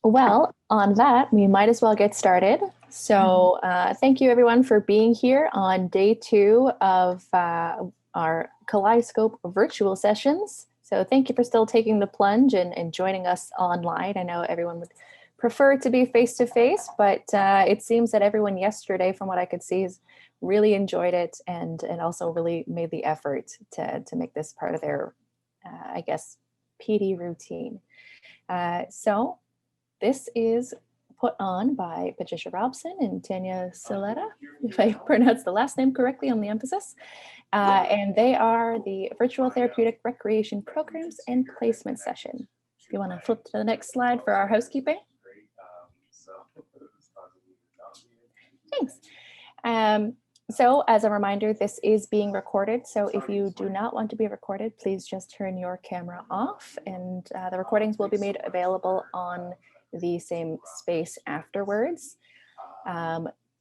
Well, on that, we might as well get started. So, thank you everyone for being here on day 2 of our Kaleidoscope virtual sessions. So, thank you for still taking the plunge and joining us online. I know everyone would prefer to be face to face, but it seems that everyone yesterday, from what I could see, has really enjoyed it and also really made the effort to make this part of their, I guess, PD routine. So, this is put on by Patricia Robson and Tanya Sileta, if I pronounced the last name correctly on the emphasis. And they are the Virtual Therapeutic Recreation Programs and Placement Session. If you want to flip to the next slide for our housekeeping. Thanks. So as a reminder, this is being recorded. So if you do not want to be recorded, please just turn your camera off, and the recordings will be made available on the same space afterwards.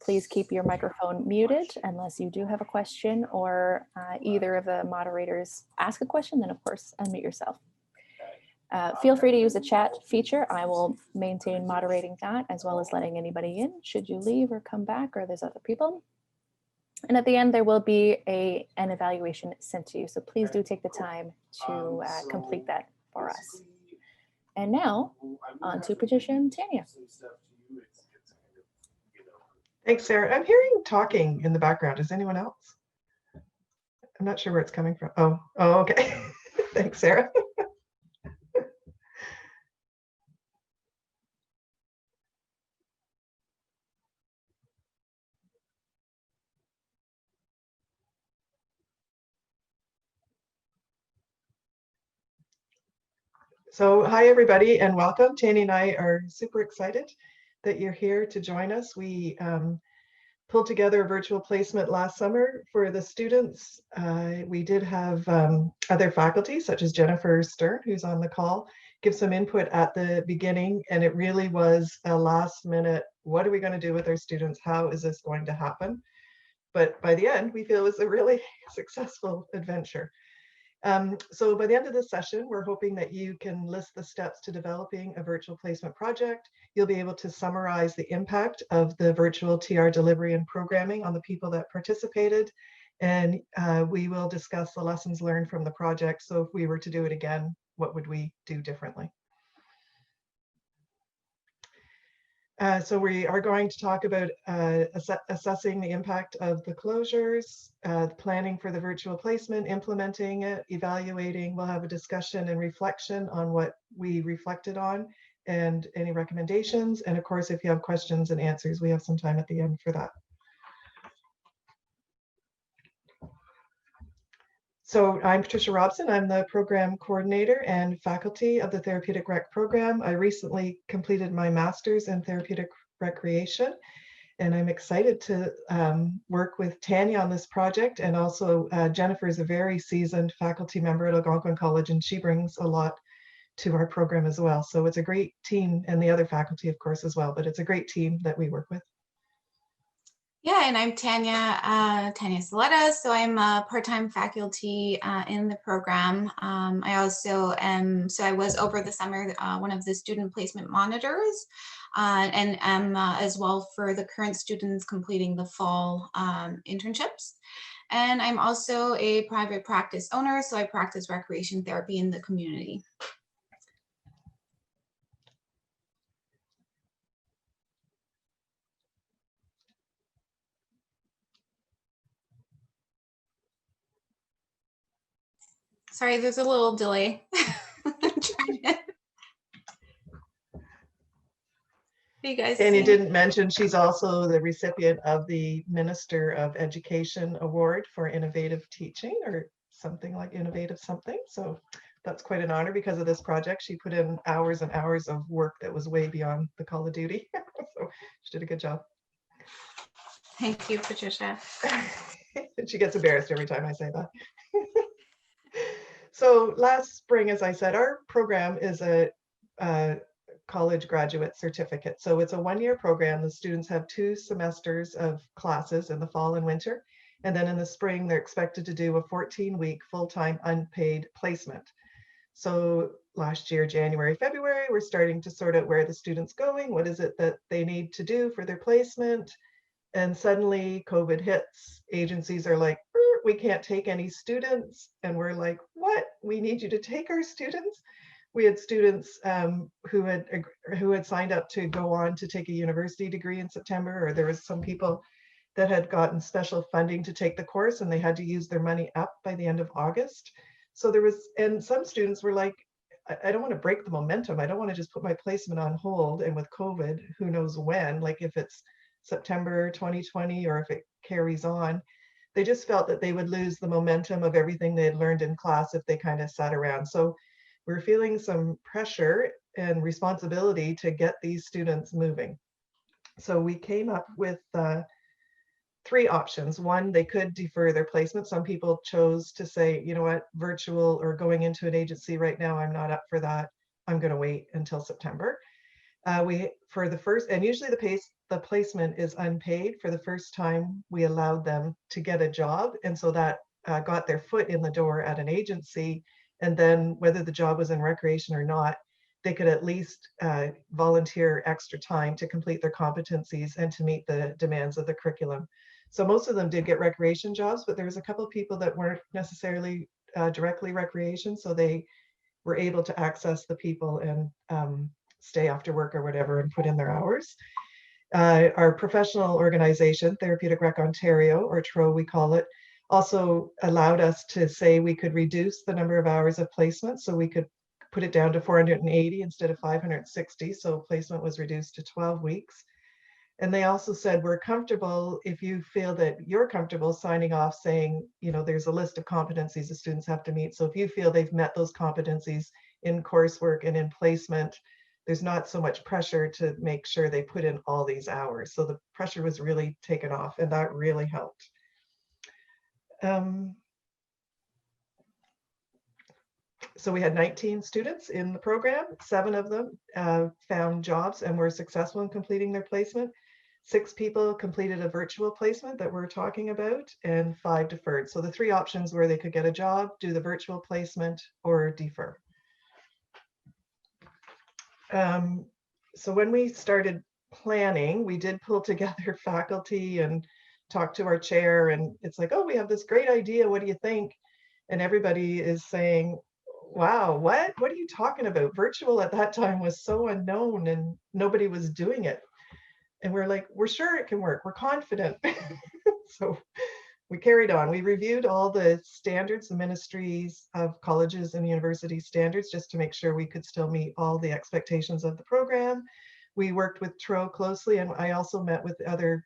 Please keep your microphone muted unless you do have a question or either of the moderators ask a question, then of course unmute yourself. Feel free to use the chat feature. I will maintain moderating that as well as letting anybody in should you leave or come back or there's other people. And at the end, there will be an evaluation sent to you. So please do take the time to complete that for us. And now, on to Patricia and Tanya. Thanks, Sarah. I'm hearing talking in the background. Is anyone else? I'm not sure where it's coming from. Oh, okay. Thanks, Sarah. So hi, everybody, and welcome. Tanya and I are super excited that you're here to join us. We pulled together a virtual placement last summer for the students. We did have other faculty, such as Jennifer Stern, who's on the call, give some input at the beginning, and it really was a last minute, what are we going to do with our students? How is this going to happen? But by the end, we feel it was a really successful adventure. So by the end of this session, we're hoping that you can list the steps to developing a virtual placement project. You'll be able to summarize the impact of the virtual TR delivery and programming on the people that participated. And we will discuss the lessons learned from the project. So if we were to do it again, what would we do differently? So we are going to talk about assessing the impact of the closures, planning for the virtual placement, implementing it, evaluating. We'll have a discussion and reflection on what we reflected on and any recommendations. And of course, if you have questions and answers, we have some time at the end for that. So I'm Patricia Robson. I'm the program coordinator and faculty of the Therapeutic Rec program. I recently completed my master's in therapeutic recreation, and I'm excited to work with Tanya on this project. And also Jennifer is a very seasoned faculty member at Algonquin College, and she brings a lot to our program as well. So it's a great team, and the other faculty, of course, as well, but it's a great team that we work with. Yeah, and I'm Tanya Sileta. So I'm a part-time faculty in the program. I also am, so I was over the summer one of the student placement monitors, and am as well for the current students completing the fall internships. And I'm also a private practice owner, so I practice recreation therapy in the community. Sorry, there's a little delay. You guys and you didn't mention she's also the recipient of the Minister of Education Award for Innovative Teaching, or something like innovative something. So that's quite an honor because of this project. She put in hours and hours of work that was way beyond the call of duty. So she did a good job. Thank you, Patricia. She gets embarrassed every time I say that. So last spring, as I said, our program is a college graduate certificate. So it's a one-year program. The students have 2 semesters of classes in the fall and winter. And then in the spring, they're expected to do a 14-week full-time unpaid placement. So last year, January, February, we're starting to sort out where the student's going, what is it that they need to do for their placement. And suddenly COVID hits. Agencies are like, we can't take any students. And we're like, what? We need you to take our students? We had students who had signed up to go on to take a university degree in September, or there was some people that had gotten special funding to take the course and they had to use their money up by the end of August. So there was, and some students were like, I don't want to break the momentum. I don't want to just put my placement on hold. And with COVID, who knows when, like if it's September 2020 or if it carries on, they just felt that they would lose the momentum of everything they had learned in class if they kind of sat around. So we're feeling some pressure and responsibility to get these students moving. So we came up with 3 options. One, they could defer their placement. Some people chose to say, you know what, virtual or going into an agency right now, I'm not up for that. I'm going to wait until September. For the first, and usually the placement is unpaid. For the first time, we allowed them to get a job. And so that got their foot in the door at an agency. And then whether the job was in recreation or not, they could at least volunteer extra time to complete their competencies and to meet the demands of the curriculum. So most of them did get recreation jobs, but there was a couple of people that weren't necessarily directly recreation. So they were able to access the people and stay after work or whatever and put in their hours. Our professional organization, Therapeutic Rec Ontario, or TRO we call it, also allowed us to say we could reduce the number of hours of placement. So we could put it down to 480 instead of 560. So placement was reduced to 12 weeks. And they also said, we're comfortable if you feel that you're comfortable signing off saying, you know, there's a list of competencies the students have to meet. So if you feel they've met those competencies in coursework and in placement, there's not so much pressure to make sure they put in all these hours. So the pressure was really taken off, and that really helped. So we had 19 students in the program. 7 of them found jobs and were successful in completing their placement. 6 people completed a virtual placement that we're talking about, and 5 deferred. So the 3 options were they could get a job, do the virtual placement, or defer. So when we started planning, we did pull together faculty and talk to our chair, and it's like, oh, we have this great idea. What do you think? And everybody is saying, wow, what are you talking about? Virtual at that time was so unknown and nobody was doing it. And we're like, we're sure it can work. We're confident. So we carried on. We reviewed all the standards, the ministries of colleges and university standards, just to make sure we could still meet all the expectations of the program. We worked with TRO closely, and I also met with other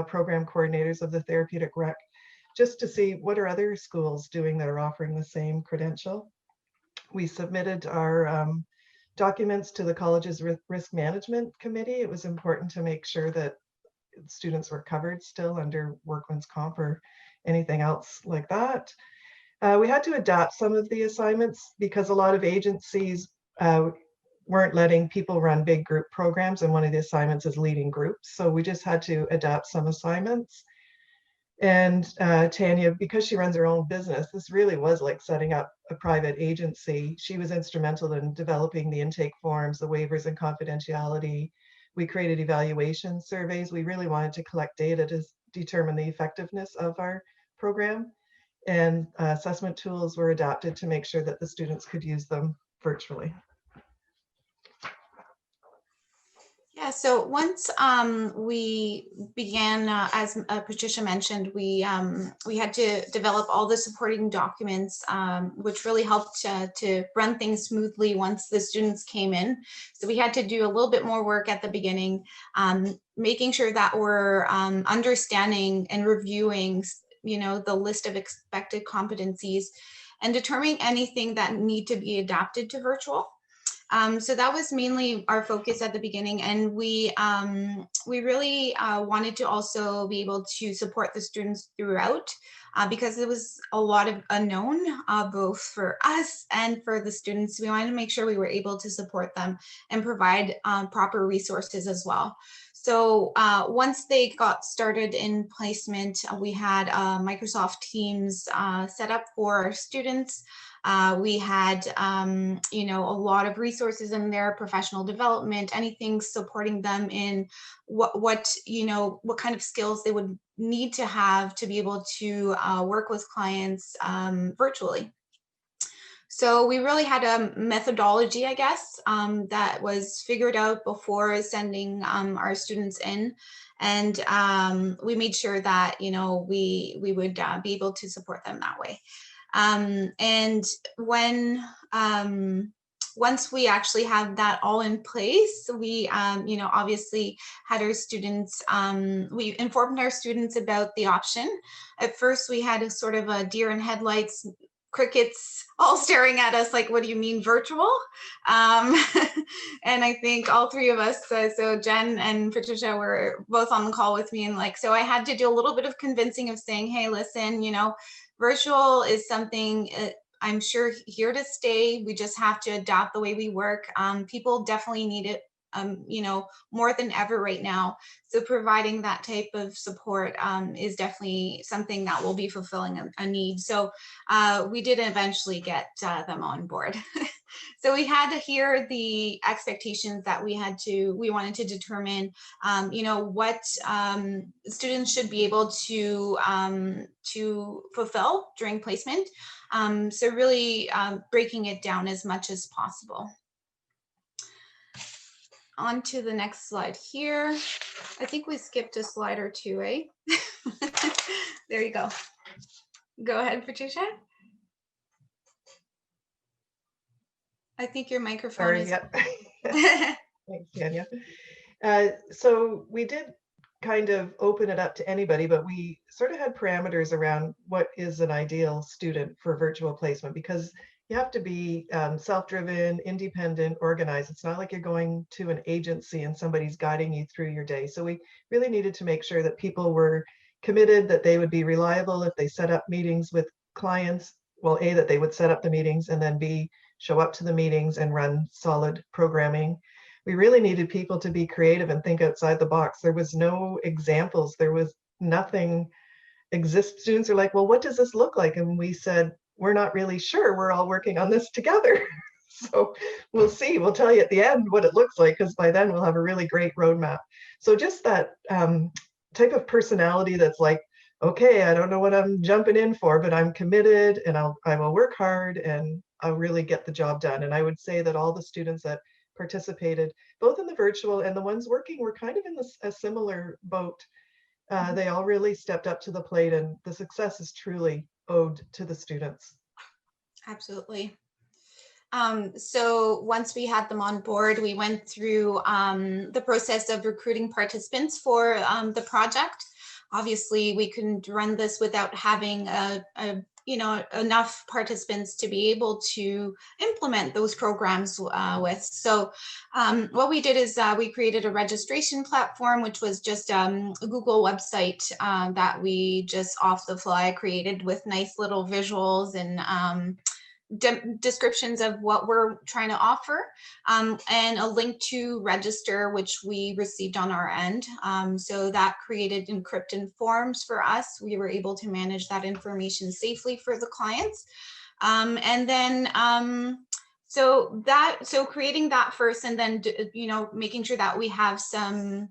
program coordinators of the Therapeutic Rec, just to see what are other schools doing that are offering the same credential. We submitted our documents to the college's risk management committee. It was important to make sure that students were covered still under workman's comp or anything else like that. We had to adapt some of the assignments because a lot of agencies weren't letting people run big group programs, and one of the assignments is leading groups. So we just had to adapt some assignments. And Tanya, because she runs her own business, this really was like setting up a private agency. She was instrumental in developing the intake forms, the waivers and confidentiality. We created evaluation surveys. We really wanted to collect data to determine the effectiveness of our program. And assessment tools were adapted to make sure that the students could use them virtually. Yeah, so once we began, as Patricia mentioned, we had to develop all the supporting documents, which really helped to run things smoothly once the students came in. So we had to do a little bit more work at the beginning, making sure that we're understanding and reviewing, you know, the list of expected competencies and determining anything that need to be adapted to virtual. So that was mainly our focus at the beginning, and we really wanted to also be able to support the students throughout because it was a lot of unknown, both for us and for the students. We wanted to make sure we were able to support them and provide proper resources as well. So once they got started in placement, we had Microsoft Teams set up for our students. We had, you know, a lot of resources in there, professional development, anything supporting them in what you know, what kind of skills they would need to have to be able to work with clients virtually. So we really had a methodology, I guess, that was figured out before sending our students in. And we made sure that, you know, we would be able to support them that way. And when, once we actually had that all in place, we, you know, obviously had our students, we informed our students about the option. At first, we had a sort of a deer in headlights, crickets all staring at us like, what do you mean virtual? And I think all three of us, so Jen and Patricia were both on the call with me, and like, so I had to do a little bit of convincing of saying, hey, listen, you know, virtual is something I'm sure here to stay. We just have to adapt the way we work. People definitely need it, you know, more than ever right now. So providing that type of support is definitely something that will be fulfilling a need. So we did eventually get them on board. So we had to hear the expectations that we wanted to determine, you know, what students should be able to fulfill during placement. So really breaking it down as much as possible. On to the next slide here. I think we skipped a slide or two, eh? There you go. Go ahead, Patricia. I think your microphone is. Yep. Thanks, Tanya. So we did kind of open it up to anybody, but we sort of had parameters around what is an ideal student for virtual placement, because you have to be self-driven, independent, organized. It's not like you're going to an agency and somebody's guiding you through your day. So we really needed to make sure that people were committed, that they would be reliable if they set up meetings with clients. Well, A, that they would set up the meetings, and then B, show up to the meetings and run solid programming. We really needed people to be creative and think outside the box. There was no examples. There was nothing. Students are like, well, what does this look like? And we said, we're not really sure. We're all working on this together. So we'll see. We'll tell you at the end what it looks like, because by then we'll have a really great roadmap. So just that type of personality that's like, okay, I don't know what I'm jumping in for, but I'm committed, and I will work hard, and I'll really get the job done. And I would say that all the students that participated, both in the virtual and the ones working, were kind of in a similar boat. They all really stepped up to the plate, and the success is truly owed to the students. Absolutely. So once we had them on board, we went through the process of recruiting participants for the project. Obviously, we couldn't run this without having you know, enough participants to be able to implement those programs with. So what we did is we created a registration platform, which was just a Google website that we just off the fly created with nice little visuals and descriptions of what we're trying to offer, and a link to register, which we received on our end. So that created encrypted forms for us. We were able to manage that information safely for the clients. And then so creating that first, and then, you know, making sure that we have some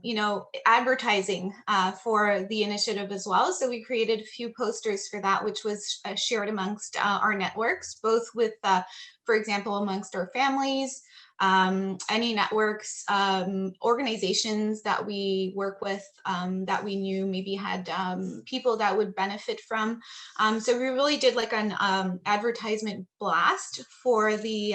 you know, advertising for the initiative as well. So we created a few posters for that, which was shared amongst our networks, both with, for example, amongst our families, any networks, organizations that we work with that we knew maybe had people that would benefit from. So we really did like an advertisement blast for the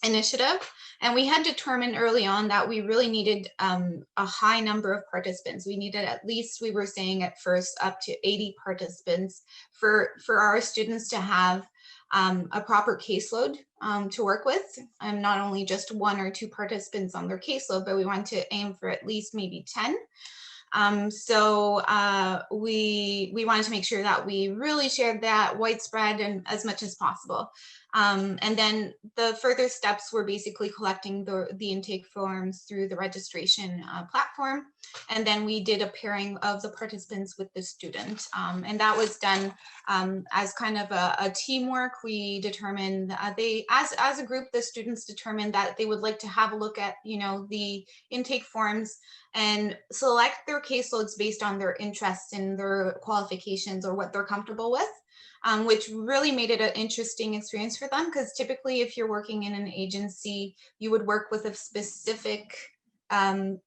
initiative. And we had determined early on that we really needed a high number of participants. We needed at least, we were saying at first, up to 80 participants for our students to have a proper caseload to work with, and not only just 1 or 2 participants on their caseload, but we want to aim for at least maybe 10. So we wanted to make sure that we really shared that widespread and as much as possible. And then the further steps were basically collecting the intake forms through the registration platform. And then we did a pairing of the participants with the student. And that was done as kind of a teamwork. We determined as a group, the students determined that they would like to have a look at, the intake forms and select their caseloads based on their interests and their qualifications or what they're comfortable with. Which really made it an interesting experience for them, because typically if you're working in an agency, you would work with a specific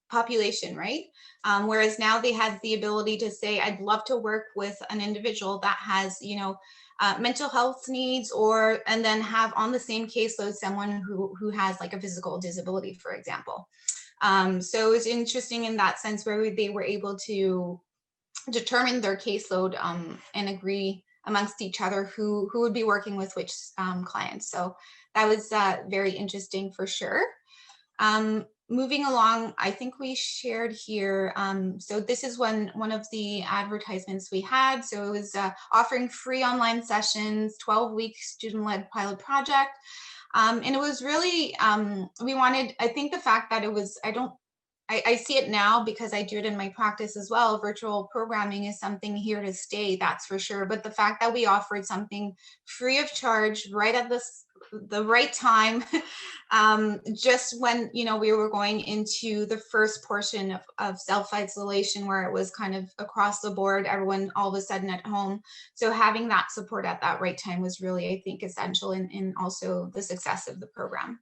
population, right? Whereas now they had the ability to say, I'd love to work with an individual that has, mental health needs, and then have on the same caseload someone who has like a physical disability, for example. So it was interesting in that sense where they were able to determine their caseload and agree amongst each other who would be working with which clients. So that was very interesting for sure. Moving along, I think we shared here. So this is one of the advertisements we had. So it was offering free online sessions, 12-week student-led pilot project. And it was really, we wanted, I think the fact that it was, I see it now because I do it in my practice as well. Virtual programming is something here to stay, that's for sure. But the fact that we offered something free of charge right at the right time, just when we were going into the first portion of self-isolation, where it was kind of across the board, everyone all of a sudden at home. So having that support at that right time was really, I think, essential in also the success of the program.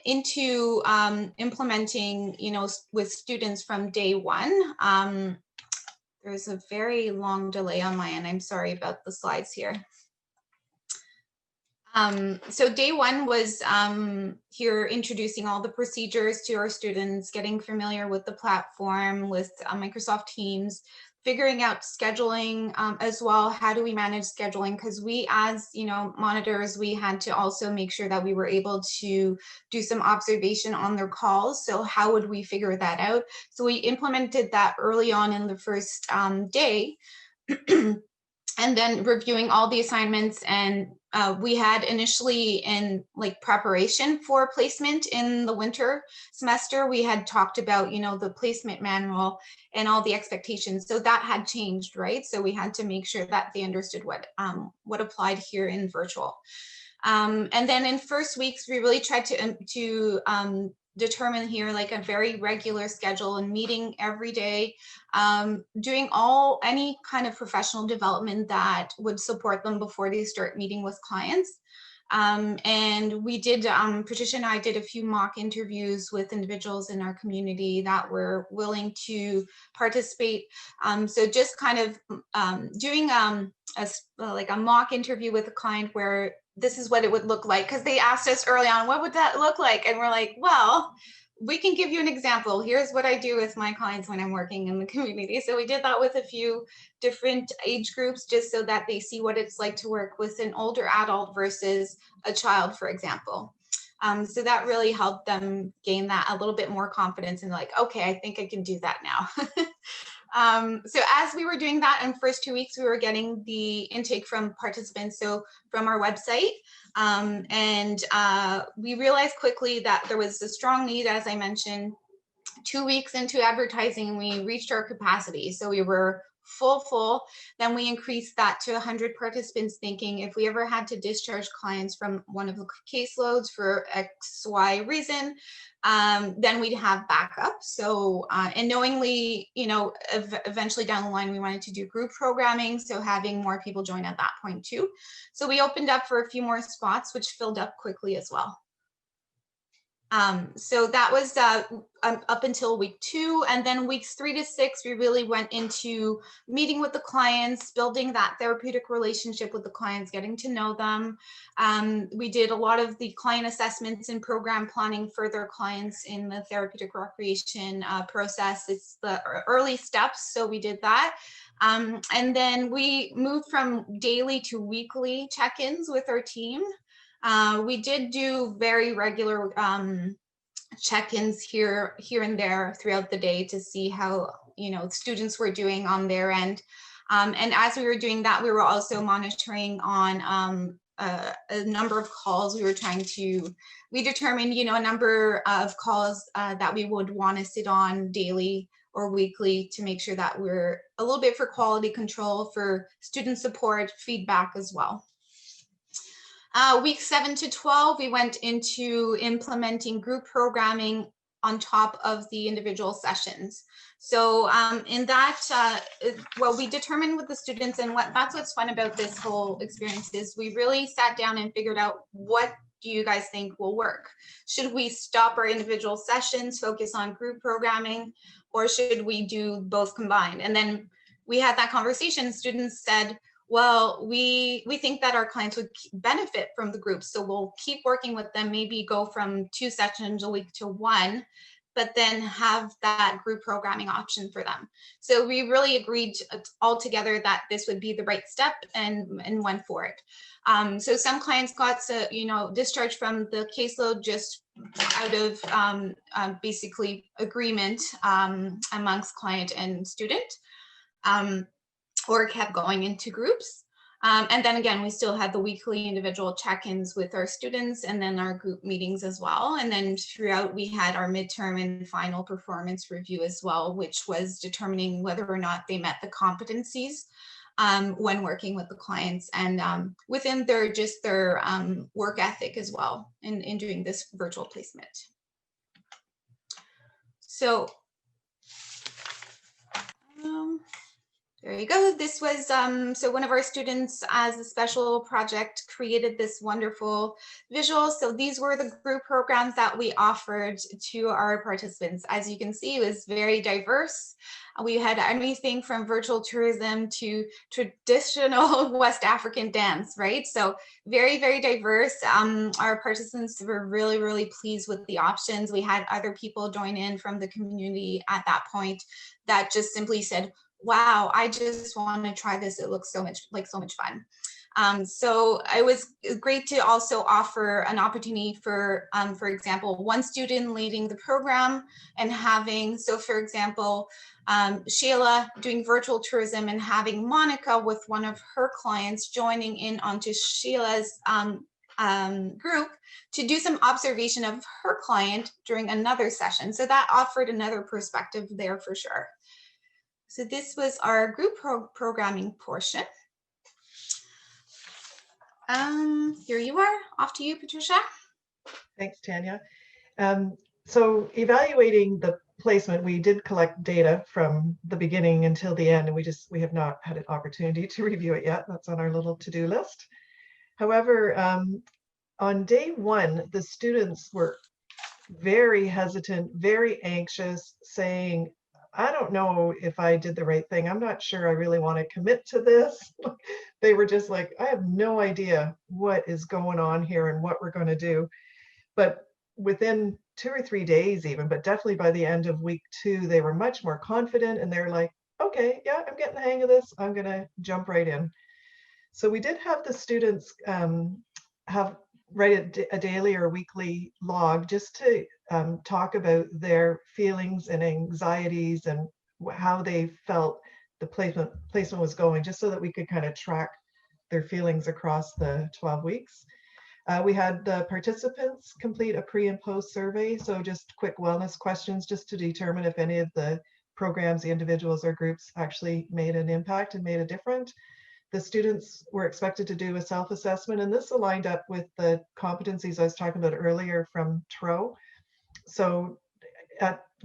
Into implementing, with students from day one. There's a very long delay on my end. I'm sorry about the slides here. So day one was here introducing all the procedures to our students, getting familiar with the platform, with Microsoft Teams, figuring out scheduling as well. How do we manage scheduling? Because we, as monitors, we had to also make sure that we were able to do some observation on their calls. So how would we figure that out? So we implemented that early on in the first day. And then reviewing all the assignments, and we had initially in preparation for placement in the winter semester, we had talked about the placement manual and all the expectations. So that had changed, right? So we had to make sure that they understood what applied here in virtual. And then in first weeks, we really tried to determine here a very regular schedule and meeting every day, doing any kind of professional development that would support them before they start meeting with clients. And we did, Patricia and I did a few mock interviews with individuals in our community that were willing to participate. So just kind of doing a mock interview with a client where this is what it would look like, because they asked us early on, what would that look like? And we're like, well, we can give you an example. Here's what I do with my clients when I'm working in the community. So we did that with a few different age groups, just so that they see what it's like to work with an older adult versus a child, for example. So that really helped them gain that a little bit more confidence and okay, I think I can do that now. So as we were doing that in the first 2 weeks, we were getting the intake from participants, so from our website. And we realized quickly that there was a strong need, as I mentioned. 2 weeks into advertising, we reached our capacity. So we were full. Then we increased that to 100 participants, thinking if we ever had to discharge clients from one of the caseloads for XY reason, then we'd have backup. So, and knowingly, eventually down the line, we wanted to do group programming. So having more people join at that point too. So we opened up for a few more spots, which filled up quickly as well. So that was up until week 2, and then weeks 3 to 6, we really went into meeting with the clients, building that therapeutic relationship with the clients, getting to know them. We did a lot of the client assessments and program planning for their clients in the therapeutic recreation process. It's the early steps, so we did that. And then we moved from daily to weekly check-ins with our team. We did do very regular check-ins here and there throughout the day to see how students were doing on their end. And as we were doing that, we were also monitoring on a number of calls. We determined, a number of calls that we would want to sit on daily or weekly to make sure that we're a little bit for quality control, for student support, feedback as well. Week 7 to 12, we went into implementing group programming on top of the individual sessions. So in that, what we determined with the students, and that's what's fun about this whole experience, is we really sat down and figured out, what do you guys think will work? Should we stop our individual sessions, focus on group programming, or should we do both combined? And then we had that conversation. Students said, well, we think that our clients would benefit from the groups, so we'll keep working with them, maybe go from 2 sessions a week to 1, but then have that group programming option for them. So we really agreed all together that this would be the right step, and went for it. So some clients got discharged from the caseload just out of basically agreement amongst client and student, or kept going into groups. And then again, we still had the weekly individual check-ins with our students, and then our group meetings as well. And then throughout, we had our midterm and final performance review as well, which was determining whether or not they met the competencies when working with the clients, and within their work ethic as well in doing this virtual placement. So there you go. This was, so one of our students, as a special project, created this wonderful visual. So these were the group programs that we offered to our participants. As you can see, it was very diverse. We had anything from virtual tourism to traditional West African dance, right? So very, very diverse. Our participants were really, really pleased with the options. We had other people join in from the community at that point that just simply said, wow, I just want to try this. It looks so much fun. So it was great to also offer an opportunity for example, one student leading the program and having, so for example, Sheila doing virtual tourism and having Monica with one of her clients joining in onto Sheila's group to do some observation of her client during another session. So that offered another perspective there for sure. So this was our group programming portion. Here you are. Off to you, Patricia. Thanks, Tanya. So evaluating the placement, we did collect data from the beginning until the end, and we have not had an opportunity to review it yet. That's on our little to-do list. However, on day 1, the students were very hesitant, very anxious, saying, I don't know if I did the right thing. I'm not sure I really want to commit to this. They were just like, I have no idea what is going on here and what we're going to do. But within 2 or 3 days even, but definitely by the end of week 2, they were much more confident, and they're like, okay, yeah, I'm getting the hang of this. I'm going to jump right in. So we did have the students write a daily or weekly log just to talk about their feelings and anxieties and how they felt the placement was going, just so that we could kind of track their feelings across the 12 weeks. We had the participants complete a pre and post survey, so just quick wellness questions just to determine if any of the programs, the individuals or groups actually made an impact and made a difference. The students were expected to do a self-assessment, and this aligned up with the competencies I was talking about earlier from TRO. So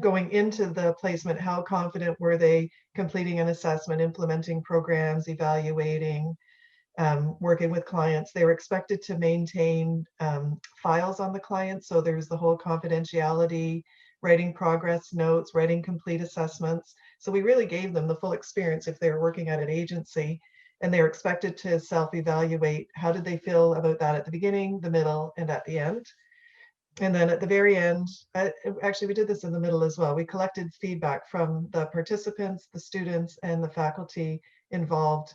going into the placement, how confident were they completing an assessment, implementing programs, evaluating, working with clients? They were expected to maintain files on the client. So there's the whole confidentiality, writing progress notes, writing complete assessments. So we really gave them the full experience if they were working at an agency. And they're expected to self-evaluate. How did they feel about that at the beginning, the middle, and at the end? And then at the very end, actually we did this in the middle as well. We collected feedback from the participants, the students, and the faculty involved.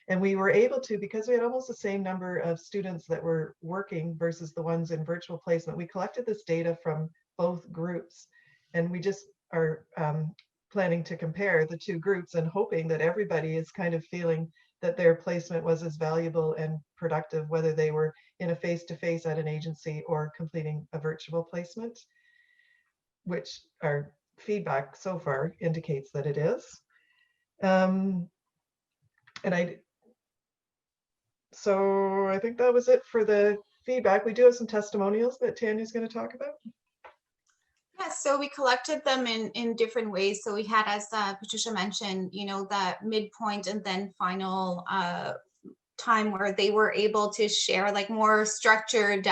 And we were able to, because we had almost the same number of students that were working versus the ones in virtual placement, we collected this data from both groups. And we just are planning to compare the 2 groups and hoping that everybody is kind of feeling that their placement was as valuable and productive, whether they were in a face-to-face at an agency or completing a virtual placement, which our feedback so far indicates that it is. So I think that was it for the feedback. We do have some testimonials that Tanya's going to talk about. Yeah, so we collected them in different ways. So we had, as Patricia mentioned, the midpoint and then final time where they were able to share like more structured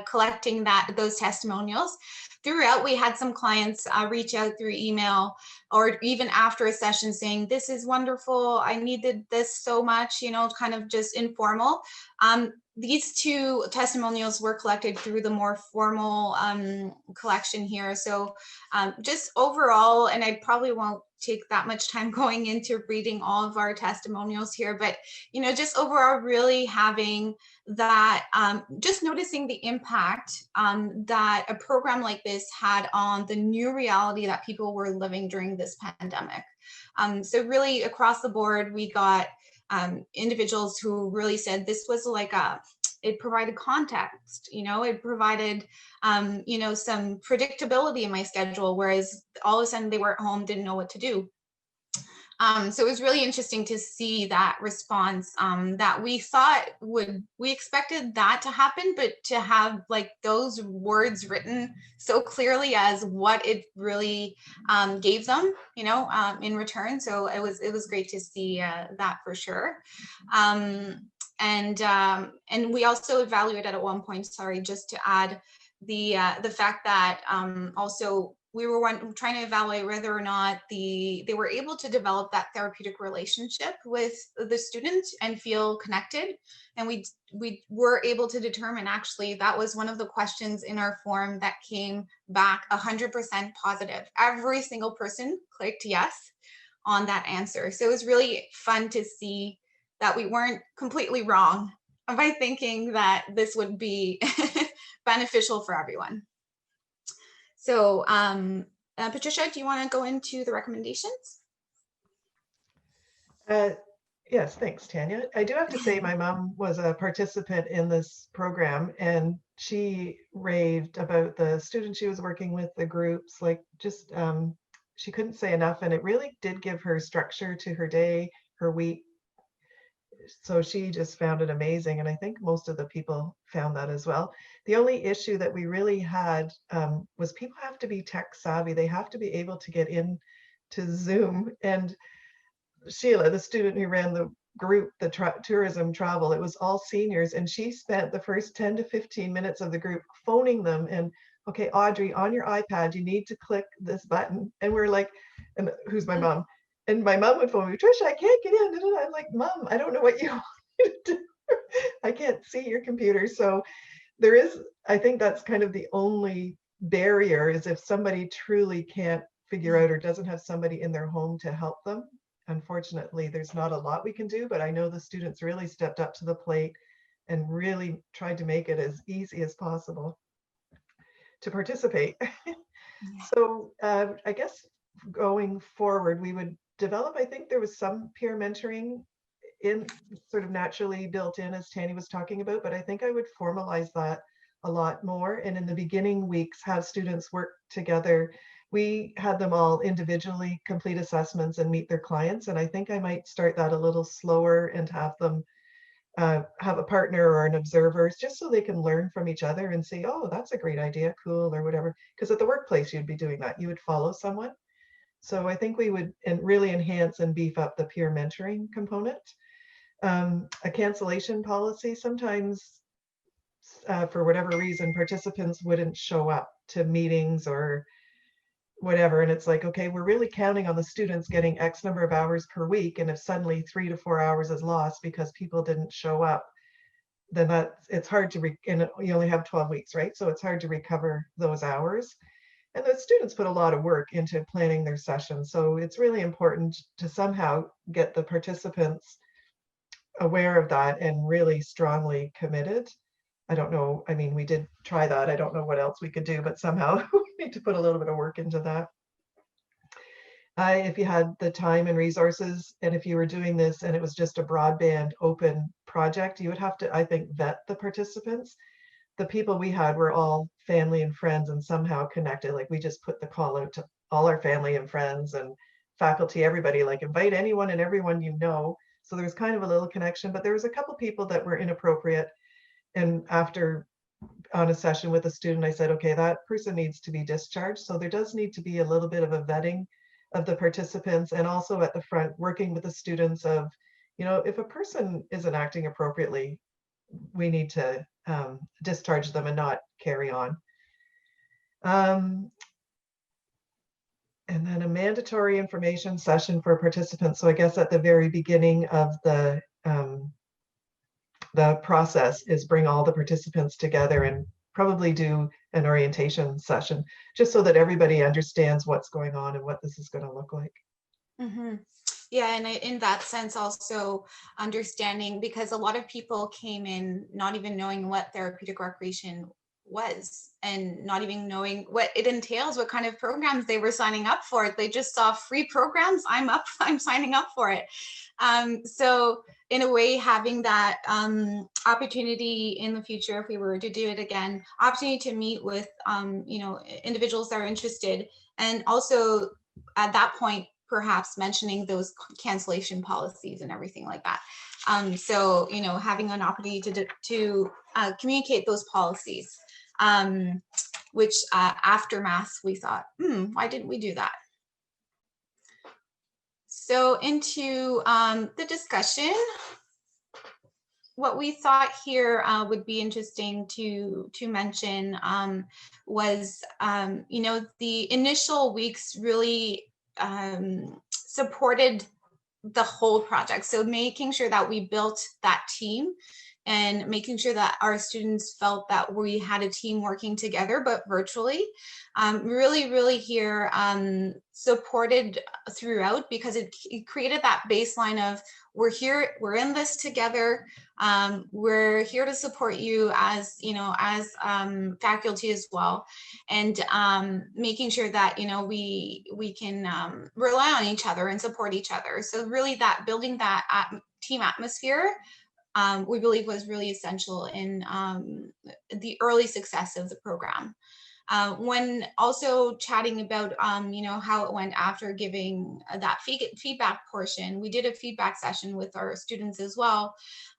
collecting those testimonials. Throughout, we had some clients reach out through email or even after a session saying, this is wonderful, I needed this so much, kind of just informal. These two testimonials were collected through the more formal collection here. So just overall, and I probably won't take that much time going into reading all of our testimonials here, but just overall really having that, just noticing the impact that a program like this had on the new reality that people were living during this pandemic. So really across the board, we got individuals who really said this was like it provided context, it provided, some predictability in my schedule, whereas all of a sudden they were at home, didn't know what to do. So it was really interesting to see that response that we thought we expected that to happen, but to have like those words written so clearly as what it really gave them, in return. So it was great to see that for sure. And we also evaluated at one point, just to add the fact that also we were trying to evaluate whether or not they were able to develop that therapeutic relationship with the student and feel connected. And we were able to determine, actually, that was one of the questions in our form that came back 100% positive. Every single person clicked yes on that answer. So it was really fun to see that we weren't completely wrong by thinking that this would be beneficial for everyone. So Patricia, do you want to go into the recommendations? Yes, thanks, Tanya. I do have to say my mom was a participant in this program, and she raved about the students she was working with, the groups, like just she couldn't say enough, and it really did give her structure to her day, her week. So she just found it amazing, and I think most of the people found that as well. The only issue that we really had was people have to be tech savvy. They have to be able to get in to Zoom. And Sheila, the student who ran the group, the tourism travel, it was all seniors, and she spent the first 10 to 15 minutes of the group phoning them and, okay, Audrey, on your iPad, you need to click this button. And we're like, and who's my mom? And my mom would phone me, Trisha, I can't get in. I'm like, Mom, I don't know what you want me to do. I can't see your computer. So there is, I think that's kind of the only barrier, is if somebody truly can't figure out or doesn't have somebody in their home to help them. Unfortunately, there's not a lot we can do, but I know the students really stepped up to the plate and really tried to make it as easy as possible to participate. So I guess going forward, we would develop, I think there was some peer mentoring in sort of naturally built in, as Tanya was talking about, but I think I would formalize that a lot more. And in the beginning weeks, have students work together. We had them all individually complete assessments and meet their clients. And I think I might start that a little slower and have them have a partner or an observer, just so they can learn from each other and say, oh, that's a great idea, cool, or whatever. Because at the workplace, you'd be doing that. You would follow someone. So I think we would really enhance and beef up the peer mentoring component. A cancellation policy. Sometimes, for whatever reason, participants wouldn't show up to meetings or whatever. And it's like, okay, we're really counting on the students getting X number of hours per week. And if suddenly 3 to 4 hours is lost because people didn't show up, then it's hard to, and you only have 12 weeks, right? So it's hard to recover those hours. And the students put a lot of work into planning their sessions. So it's really important to somehow get the participants aware of that and really strongly committed. I don't know, I mean, we did try that. I don't know what else we could do, but somehow we need to put a little bit of work into that. If you had the time and resources, and if you were doing this and it was just a broadband open project, you would have to, I think, vet the participants. The people we had were all family and friends and somehow connected. Like we just put the call out to all our family and friends and faculty, everybody, like invite anyone and everyone you know. So there was kind of a little connection, but there was a couple people that were inappropriate. And after on a session with a student, I said, okay, that person needs to be discharged. So there does need to be a little bit of a vetting of the participants, and also at the front working with the students of, you know, if a person isn't acting appropriately, we need to discharge them and not carry on. And then a mandatory information session for participants. So I guess at the very beginning of the process is bring all the participants together and probably do an orientation session, just so that everybody understands what's going on and what this is going to look like. Mm-hmm. Yeah, and in that sense also understanding, because a lot of people came in not even knowing what therapeutic recreation was and not even knowing what it entails, what kind of programs they were signing up for. They just saw free programs. I'm signing up for it. So in a way, having that opportunity in the future, if we were to do it again, opportunity to meet with individuals that are interested, and also at that point perhaps mentioning those cancellation policies and everything like that. So having an opportunity to communicate those policies, which aftermath we thought, why didn't we do that? So into the discussion, what we thought here would be interesting to mention was, the initial weeks really supported the whole project. So making sure that we built that team and making sure that our students felt that we had a team working together, but virtually, really here supported throughout, because it created that baseline of, we're here, we're in this together. We're here to support you as faculty as well, and making sure that we can rely on each other and support each other. So really, that building that team atmosphere, we believe was really essential in the early success of the program. When also chatting about how it went after giving that feedback portion, we did a feedback session with our students as well,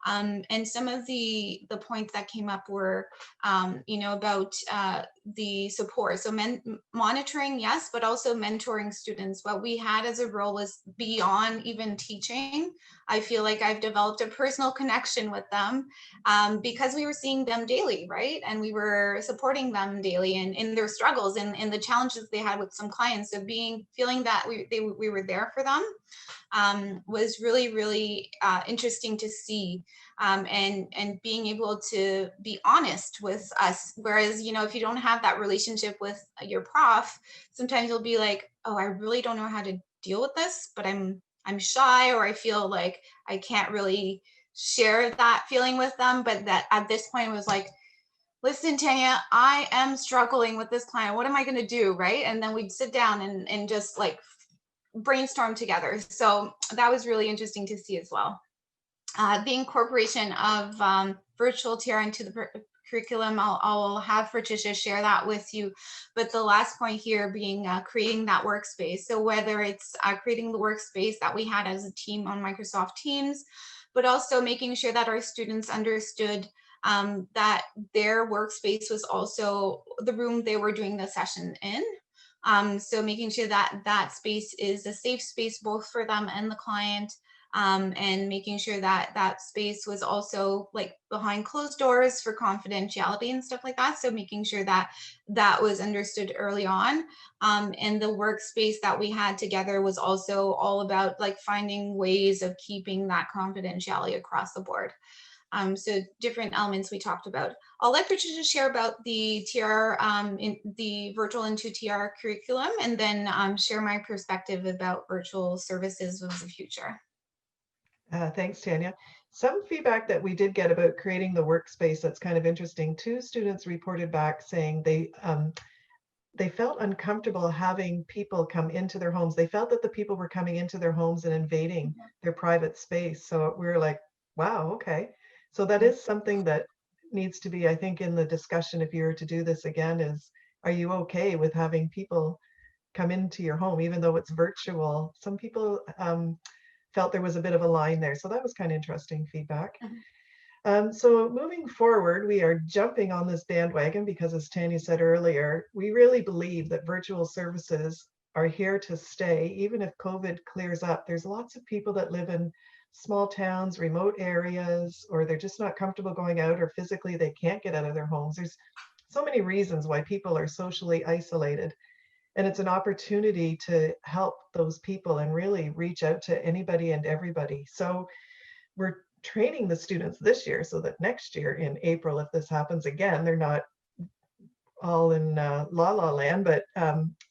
and some of the points that came up were about the support. So monitoring, yes, but also mentoring students. What we had as a role was beyond even teaching. I feel like I've developed a personal connection with them because we were seeing them daily, right? And we were supporting them daily in their struggles and the challenges they had with some clients. So feeling that we were there for them was really interesting to see, and being able to be honest with us. Whereas, if you don't have that relationship with your prof, sometimes you'll be like, oh, I really don't know how to deal with this, but I'm shy, or I feel like I can't really share that feeling with them. But that at this point it was like, listen, Tanya, I am struggling with this client. What am I going to do? Right. And then we'd sit down and just like brainstorm together. So that was really interesting to see as well. The incorporation of virtual TR into the curriculum, I'll have Patricia share that with you. But the last point here being creating that workspace. So whether it's creating the workspace that we had as a team on Microsoft Teams, but also making sure that our students understood that their workspace was also the room they were doing the session in. So making sure that that space is a safe space both for them and the client, and making sure that that space was also like behind closed doors for confidentiality and stuff like that. So making sure that that was understood early on. And the workspace that we had together was also all about like finding ways of keeping that confidentiality across the board. So different elements we talked about. I'll let Patricia share about the TR, in the virtual into TR curriculum, and then share my perspective about virtual services of the future. Thanks, Tanya. Some feedback that we did get about creating the workspace that's kind of interesting. 2 students reported back saying they they felt uncomfortable having people come into their homes. They felt that the people were coming into their homes and invading their private space. So we were like, wow, okay. So that is something that needs to be, I think, in the discussion if you were to do this again, is are you okay with having people come into your home, even though it's virtual? Some people felt there was a bit of a line there. So that was kind of interesting feedback. So moving forward, we are jumping on this bandwagon because, as Tanya said earlier, we really believe that virtual services are here to stay. Even if COVID clears up, there's lots of people that live in small towns, remote areas, or they're just not comfortable going out, or physically they can't get out of their homes. There's so many reasons why people are socially isolated. And it's an opportunity to help those people and really reach out to anybody and everybody. So we're training the students this year so that next year in April, if this happens again, they're not all in la la land. But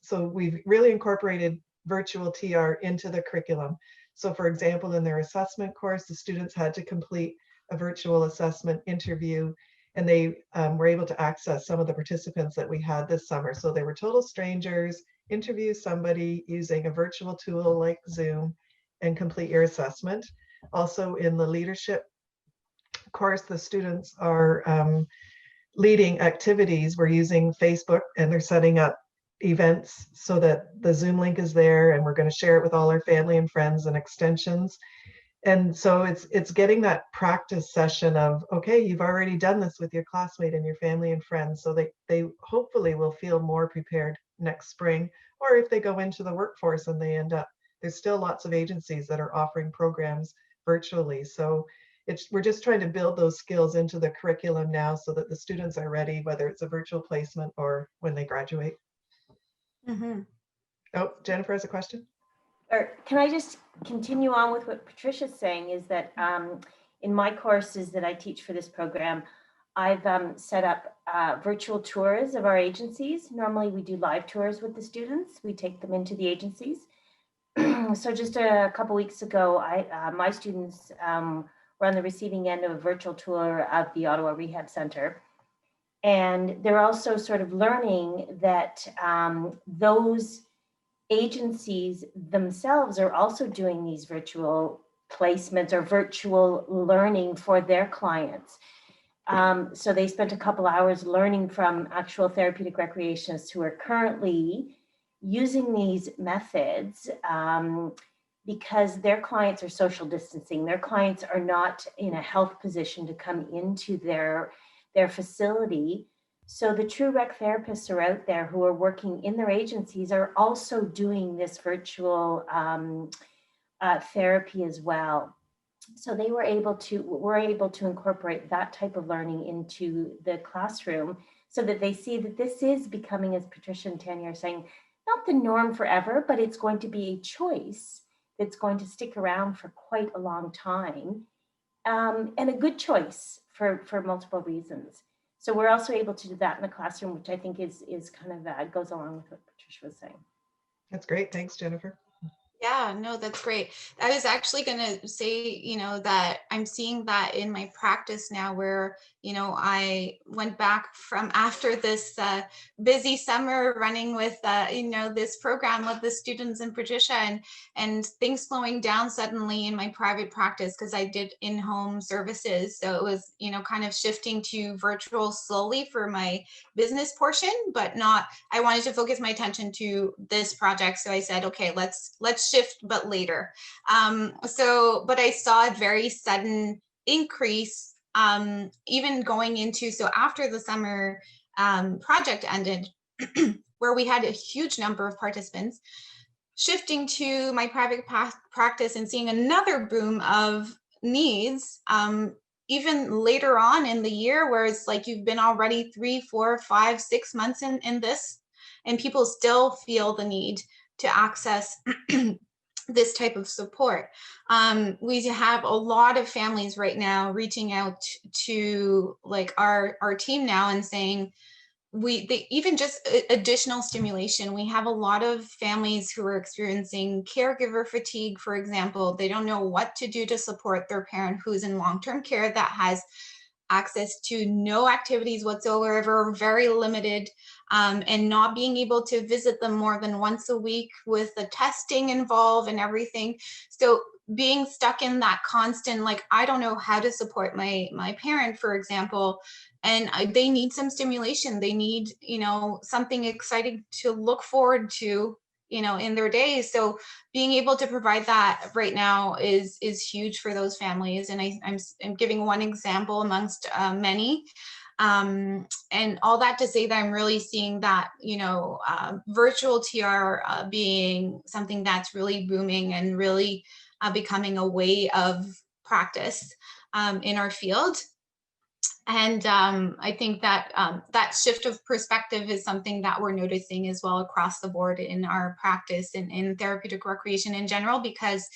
so we've really incorporated virtual TR into the curriculum. So for example, in their assessment course, the students had to complete a virtual assessment interview, and they were able to access some of the participants that we had this summer. So they were total strangers, interview somebody using a virtual tool like Zoom and complete your assessment. Also in the leadership course, the students are leading activities. We're using Facebook, and they're setting up events so that the Zoom link is there, and we're going to share it with all our family and friends and extensions. And so it's getting that practice session of, okay, you've already done this with your classmate and your family and friends, so they hopefully will feel more prepared next spring. Or if they go into the workforce and they end up, there's still lots of agencies that are offering programs virtually. So we're just trying to build those skills into the curriculum now so that the students are ready, whether it's a virtual placement or when they graduate. Oh, Jennifer has a question. Or can I just continue on with what Patricia's saying, is that in my courses that I teach for this program, I've set up virtual tours of our agencies. Normally we do live tours with the students. We take them into the agencies. So just a couple weeks ago, my students were on the receiving end of a virtual tour of the Ottawa Rehab Center. And they're also sort of learning that those agencies themselves are also doing these virtual placements or virtual learning for their clients. So they spent a couple hours learning from actual therapeutic recreationists who are currently using these methods because their clients are social distancing. Their clients are not in a health position to come into their facility. So the true rec therapists are out there who are working in their agencies are also doing this virtual therapy as well. So we're able to incorporate that type of learning into the classroom so that they see that this is becoming, as Patricia and Tanya are saying, not the norm forever, but it's going to be a choice that's going to stick around for quite a long time, and a good choice for multiple reasons. So we're also able to do that in the classroom, which I think is kind of goes along with what Patricia was saying. That's great. Thanks, Jennifer. Yeah, no, that's great. I was actually going to say, that I'm seeing that in my practice now where, I went back from after this busy summer running with, this program with the students and Patricia and things slowing down suddenly in my private practice because I did in-home services. So it was, kind of shifting to virtual slowly for my business portion, but I wanted to focus my attention to this project. So I said, okay, let's shift, but later. But I saw a very sudden increase, even going into, so after the summer project ended, where we had a huge number of participants, shifting to my private practice and seeing another boom of needs, even later on in the year, where it's like you've been already 3, 4, 5, 6 months in this, and people still feel the need to access this type of support. We have a lot of families right now reaching out to like our team now and saying, they even just additional stimulation. We have a lot of families who are experiencing caregiver fatigue, for example. They don't know what to do to support their parent who's in long-term care that has access to no activities whatsoever, very limited, and not being able to visit them more than once a week with the testing involved and everything. So being stuck in that constant, like, I don't know how to support my parent, for example, and they need some stimulation. They need, something exciting to look forward to, in their days. So being able to provide that right now is huge for those families. And I'm giving one example amongst many. And all that to say that I'm really seeing that, virtual TR being something that's really booming and really becoming a way of practice in our field. And I think that that shift of perspective is something that we're noticing as well across the board in our practice and in therapeutic recreation in general, because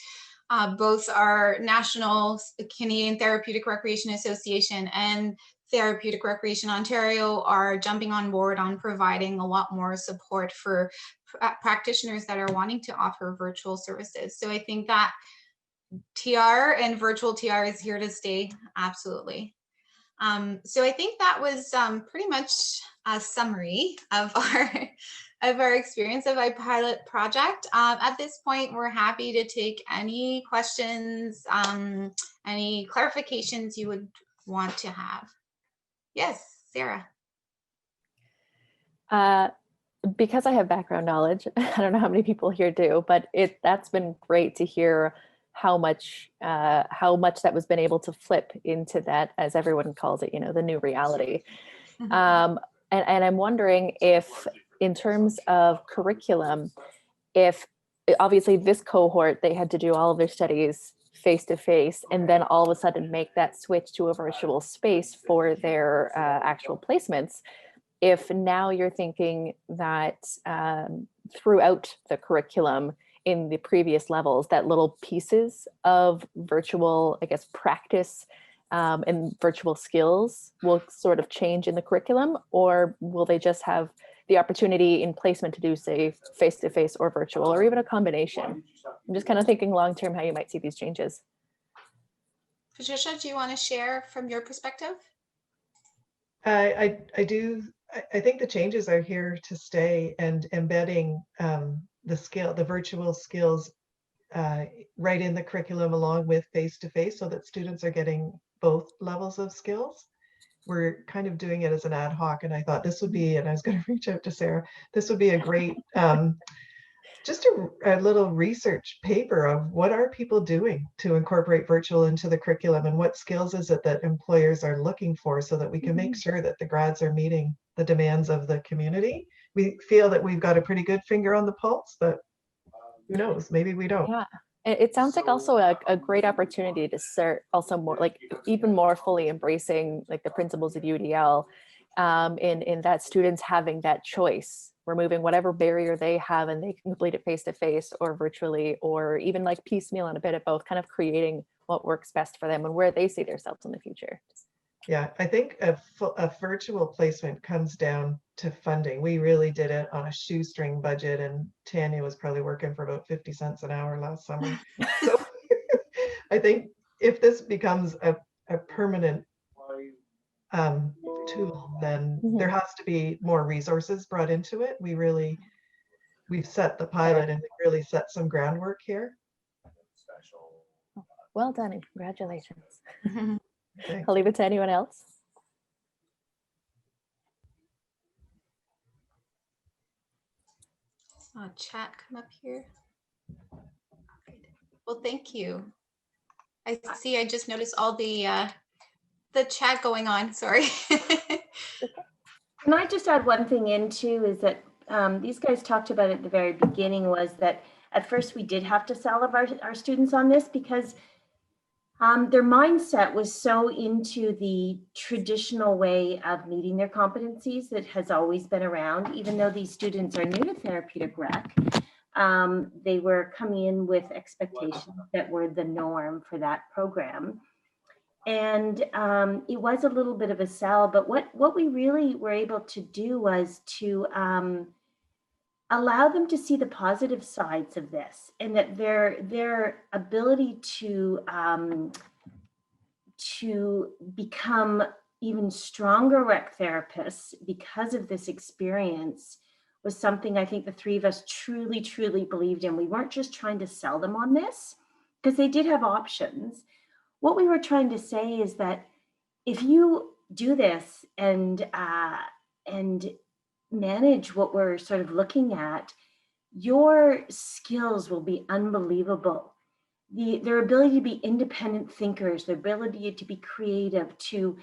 both our national Canadian Therapeutic Recreation Association and Therapeutic Recreation Ontario are jumping on board on providing a lot more support for practitioners that are wanting to offer virtual services. So I think that TR and virtual TR is here to stay, absolutely. So I think that was pretty much a summary of our experience of our pilot project. At this point, we're happy to take any questions, any clarifications you would want to have. Yes, Sarah. Because I have background knowledge, I don't know how many people here do, but that's been great to hear how much that was been able to flip into that, as everyone calls it, the new reality. And I'm wondering if, in terms of curriculum, if obviously this cohort, they had to do all of their studies face-to-face, and then all of a sudden make that switch to a virtual space for their actual placements. If now you're thinking that throughout the curriculum in the previous levels, that little pieces of virtual, I guess, practice and virtual skills will sort of change in the curriculum, or will they just have the opportunity in placement to do, say, face-to-face or virtual, or even a combination? I'm just kind of thinking long-term how you might see these changes. Patricia, do you want to share from your perspective? I do. I think the changes are here to stay, and embedding the virtual skills right in the curriculum along with face-to-face, so that students are getting both levels of skills. We're kind of doing it as an ad hoc, and I thought this would be, and I was going to reach out to Sarah, this would be a great just a little research paper of what are people doing to incorporate virtual into the curriculum, and what skills is it that employers are looking for, so that we can make sure that the grads are meeting the demands of the community. We feel that we've got a pretty good finger on the pulse, but who knows, maybe we don't. Yeah, it sounds like also a great opportunity to start also more, like, even more fully embracing like the principles of UDL, in that students having that choice, removing whatever barrier they have, and they can complete it face-to-face or virtually, or even like piecemeal and a bit of both, kind of creating what works best for them and where they see themselves in the future. Yeah, I think a virtual placement comes down to funding. We really did it on a shoestring budget, and Tanya was probably working for about 50 cents an hour last summer. So I think if this becomes a permanent tool, then there has to be more resources brought into it. We've set the pilot, and we really set some groundwork here. Well done, and congratulations. I'll leave it to anyone else. Chat come up here. Well, thank you. I see, I just noticed all the chat going on, sorry. Can I just add one thing in too, is that these guys talked about at the very beginning, was that at first we did have to sell our students on this, because their mindset was so into the traditional way of meeting their competencies that has always been around. Even though these students are new to therapeutic rec, they were coming in with expectations that were the norm for that program. And it was a little bit of a sell, but what we really were able to do was to allow them to see the positive sides of this, and that their ability to become even stronger rec therapists because of this experience was something I think the three of us truly, truly believed in. We weren't just trying to sell them on this, because they did have options. What we were trying to say is that if you do this and manage what we're sort of looking at, your skills will be unbelievable. Their ability to be independent thinkers, their ability to be creative, to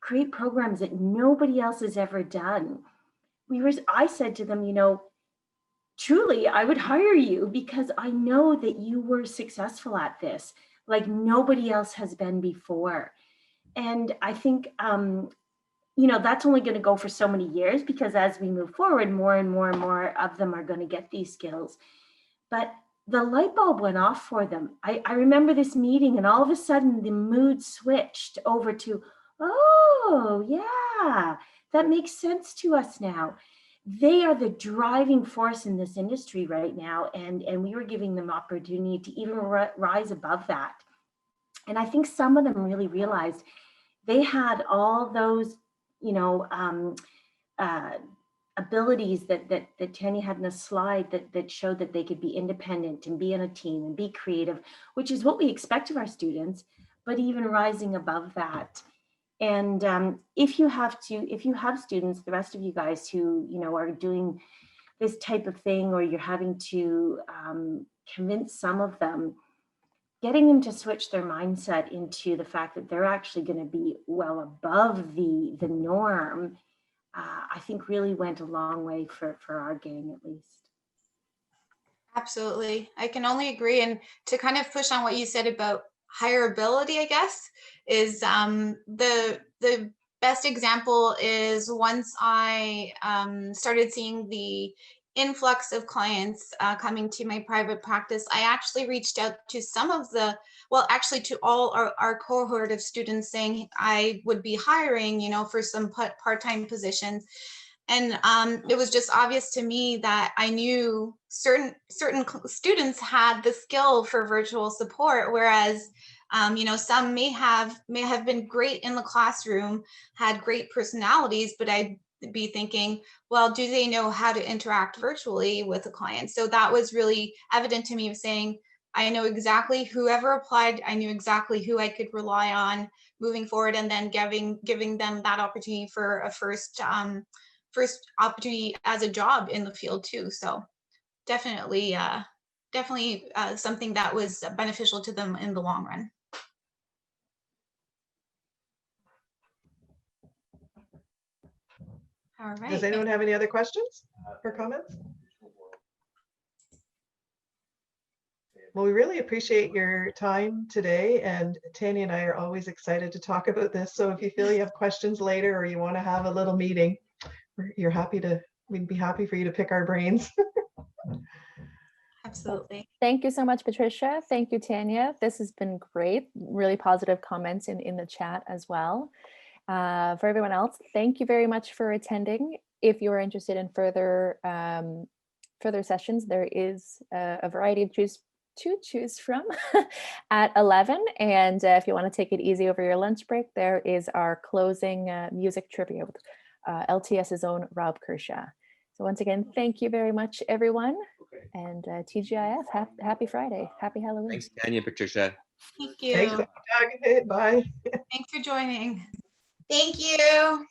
create programs that nobody else has ever done. I said to them, truly, I would hire you because I know that you were successful at this, like nobody else has been before. And I think, that's only going to go for so many years, because as we move forward, more and more and more of them are going to get these skills. But the light bulb went off for them. I remember this meeting, and all of a sudden the mood switched over to, oh, yeah, that makes sense to us now. They are the driving force in this industry right now. And we were giving them opportunity to even rise above that. And I think some of them really realized they had all those, abilities that Tanya had in a slide that showed that they could be independent and be on a team and be creative, which is what we expect of our students, but even rising above that. And if you have students, the rest of you guys who, are doing this type of thing, or you're having to convince some of them, getting them to switch their mindset into the fact that they're actually going to be well above the norm, I think really went a long way for our gang, at least. Absolutely. I can only agree. And to kind of push on what you said about hireability, I guess, is the best example is once I started seeing the influx of clients coming to my private practice, I actually reached out to some of to all our cohort of students, saying I would be hiring, for some part-time positions. And it was just obvious to me that I knew certain students had the skill for virtual support, whereas some may have been great in the classroom, had great personalities, but I'd be thinking, well, do they know how to interact virtually with a client? So that was really evident to me, of saying, I know exactly whoever applied, I knew exactly who I could rely on moving forward, and then giving them that opportunity for a first opportunity as a job in the field too. So definitely something that was beneficial to them in the long run. All right. Does anyone have any other questions or comments? Well, we really appreciate your time today, and Tanya and I are always excited to talk about this. So if you feel you have questions later, or you want to have a little meeting, we'd be happy for you to pick our brains. Absolutely. Thank you so much, Patricia. Thank you, Tanya. This has been great. Really positive comments in the chat as well. For everyone else, thank you very much for attending. If you are interested in further sessions, there is a variety to choose from at 11. And if you want to take it easy over your lunch break, there is our closing music trivia with LTS's own Rob Kershaw. So once again, thank you very much, everyone. Okay. And TGIF, happy Friday. Happy Halloween. Thanks, Tanya, Patricia. Thank you. Thanks, Doug. Bye. Thanks for joining. Thank you.